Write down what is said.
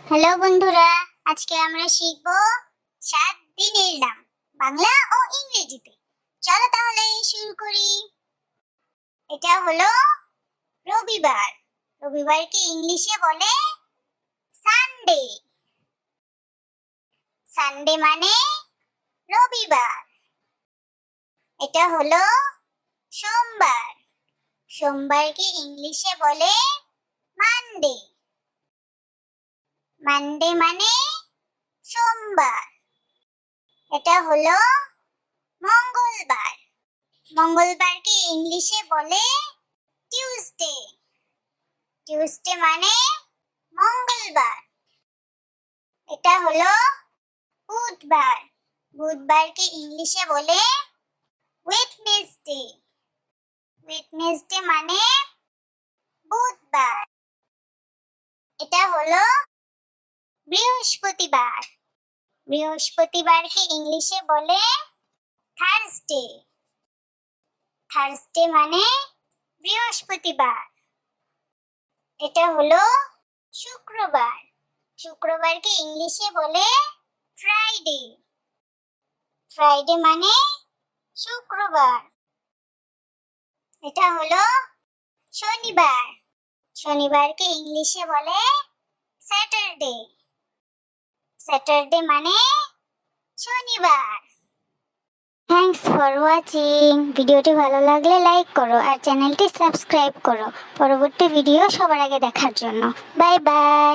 Hello বন্ধুরা, আজকে আমরা শিখব 7 দিনের নাম বাংলা ও ইংরেজিতে। চলো তাহলে শুরু করি। এটা হলো রবিবার। রবিবারকে ইংলিশে বলে সানডে। সানডে মানে রবিবার। এটা হলো সোমবার। সোমবারকে ইংলিশে বলে মানডে। মানডে মানে সোমবার। এটা হলো মঙ্গলবার। মঙ্গলবারকে ইংলিশে বলে টিউসডে। টিউসডে মানে মঙ্গলবার। এটা হলো বুধবার। বুধবারকে ইংলিশে বলে ওয়েডনেসডে। ওয়েডনেসডে মানে বুধবার। এটা হলো বৃহস্পতিবার। বৃহস্পতিবারকে ইংলিশে বলে থার্সডে। থার্সডে মানে বৃহস্পতিবার। এটা হলো শুক্রবার। শুক্রবারকে ইংলিশে বলে ফ্রাইডে। ফ্রাইডে মানে শুক্রবার। এটা হলো শনিবার। শনিবারকে ইংলিশে বলে স্যাটারডে। স্যাটারডে মানে শনিবার। Thanks for watching. ভিডিওটি ভালো লাগলে লাইক করো আর চ্যানেলটি সাবস্ক্রাইব করো পরবর্তী ভিডিও সবার আগে দেখার জন্য। Bye bye.